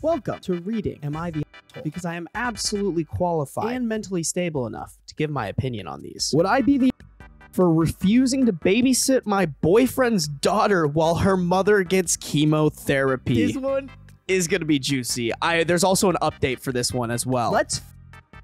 Welcome to Reading Am I the Asshole? Because I am absolutely qualified and mentally stable enough to give my opinion on these. Would I be the for refusing to babysit my boyfriend's daughter while her mother gets chemotherapy? This one is going to be juicy. There's also an update for this one as well. Let's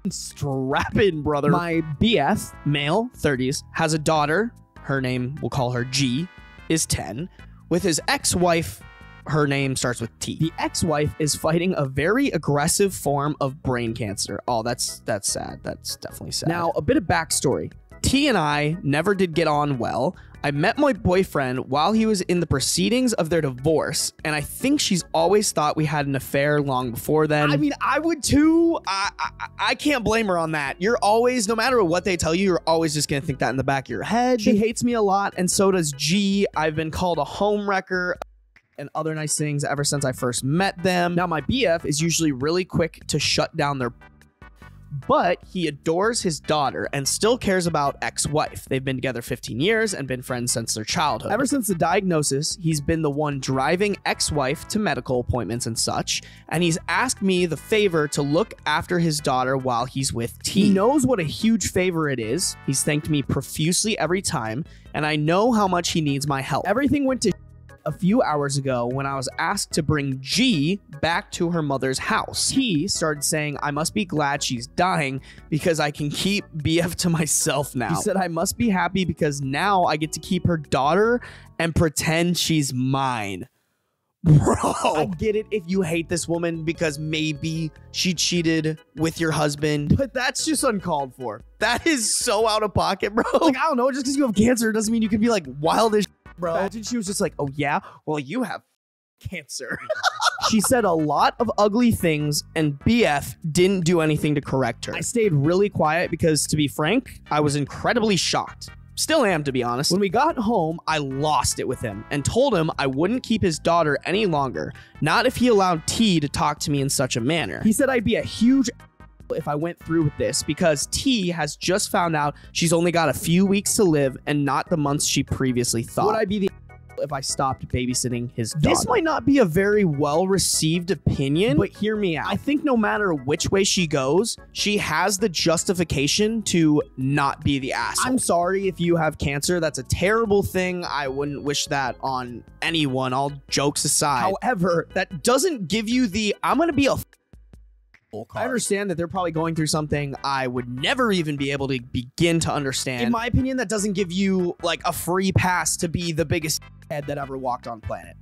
strap in, brother. My BF, male, 30s, has a daughter. Her name, we'll call her G, is 10. With his ex-wife, her name starts with T. The ex-wife is fighting a very aggressive form of brain cancer. Oh, that's sad. That's definitely sad. Now, a bit of backstory. T and I never did get on well. I met my boyfriend while he was in the proceedings of their divorce, and I think she's always thought we had an affair long before then. I mean, I would too. I can't blame her on that. You're always, no matter what they tell you, you're always just gonna think that in the back of your head. She hates me a lot, and so does G. I've been called a homewrecker and other nice things ever since I first met them. Now, my BF is usually really quick to shut down their... But he adores his daughter and still cares about ex-wife. They've been together 15 years and been friends since their childhood. Ever since the diagnosis, he's been the one driving ex-wife to medical appointments and such, and he's asked me the favor to look after his daughter while he's with T. He knows what a huge favor it is. He's thanked me profusely every time, and I know how much he needs my help. Everything went to a few hours ago when I was asked to bring G back to her mother's house. He started saying I must be glad she's dying because I can keep BF to myself now. He said I must be happy because now I get to keep her daughter and pretend she's mine. Bro, I get it if you hate this woman because maybe she cheated with your husband, but that's just uncalled for. That is so out of pocket, bro. Like, I don't know, just because you have cancer doesn't mean you can be like wild as bro. Imagine she was just like, oh yeah, well you have cancer. She said a lot of ugly things and BF didn't do anything to correct her. I stayed really quiet because, to be frank, I was incredibly shocked. Still am, to be honest. When we got home, I lost it with him and told him I wouldn't keep his daughter any longer, not if he allowed T to talk to me in such a manner. He said I'd be a huge if I went through with this because T has just found out she's only got a few weeks to live and not the months she previously thought. Would I be the if I stopped babysitting his daughter? This might not be a very well-received opinion, but hear me out. I think no matter which way she goes, she has the justification to not be the asshole. I'm sorry if you have cancer. That's a terrible thing. I wouldn't wish that on anyone, all jokes aside. However, that doesn't give you the I'm gonna be a I understand that they're probably going through something I would never even be able to begin to understand. In my opinion, that doesn't give you like a free pass to be the biggest head that ever walked on planet.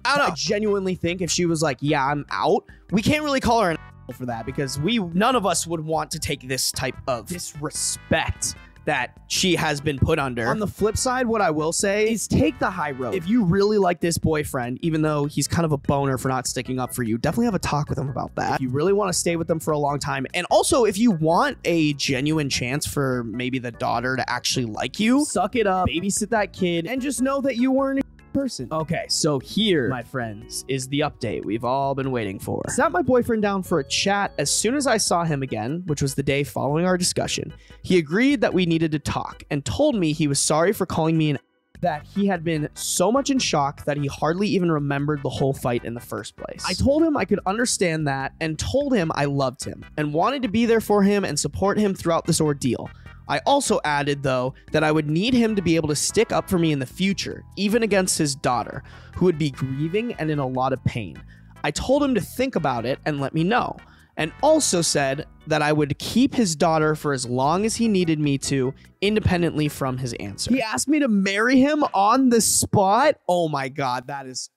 I don't know. I genuinely think if she was like, yeah, I'm out, we can't really call her an asshole for that because none of us would want to take this type of disrespect that she has been put under. On the flip side, what I will say is take the high road. If you really like this boyfriend, even though he's kind of a boner for not sticking up for you, definitely have a talk with him about that. If you really want to stay with them for a long time, and also if you want a genuine chance for maybe the daughter to actually like you, suck it up, babysit that kid, and just know that you weren't person. Okay, so here, my friends, is the update we've all been waiting for. I sat my boyfriend down for a chat as soon as I saw him again, which was the day following our discussion. He agreed that we needed to talk and told me he was sorry for calling me that he had been so much in shock that he hardly even remembered the whole fight in the first place. I told him I could understand that and told him I loved him and wanted to be there for him and support him throughout this ordeal. I also added, though, that I would need him to be able to stick up for me in the future, even against his daughter, who would be grieving and in a lot of pain. I told him to think about it and let me know, and also said that I would keep his daughter for as long as he needed me to, independently from his answer. He asked me to marry him on the spot? Oh my god, that's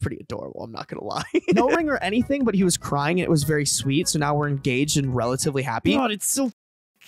pretty adorable, I'm not gonna lie. No ring or anything, but he was crying and it was very sweet, so now we're engaged and relatively happy. God, it's so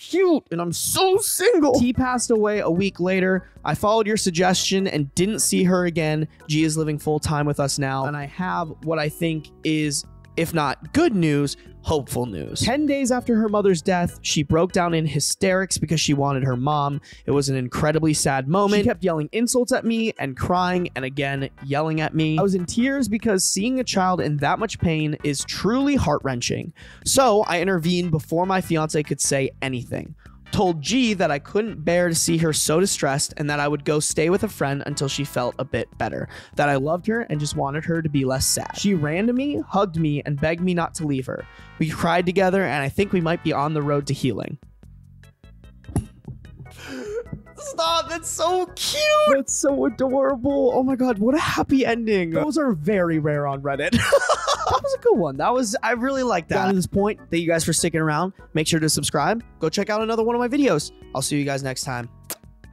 cute, and I'm so single. T passed away a week later. I followed your suggestion and didn't see her again. G is living full-time with us now, and I have what I think is, if not good news, hopeful news. 10 days after her mother's death, she broke down in hysterics because she wanted her mom. It was an incredibly sad moment. She kept yelling insults at me and crying and again yelling at me. I was in tears because seeing a child in that much pain is truly heart-wrenching. So I intervened before my fiance could say anything. told G that I couldn't bear to see her so distressed and that I would go stay with a friend until she felt a bit better, that I loved her and just wanted her to be less sad. She ran to me, hugged me, and begged me not to leave her. We cried together, and I think we might be on the road to healing. Stop, that's so cute. That's so adorable. Oh my god, what a happy ending. Those are very rare on Reddit. That was a good one. I really like that. Down to this point, thank you guys for sticking around. Make sure to subscribe. Go check out another one of my videos. I'll see you guys next time.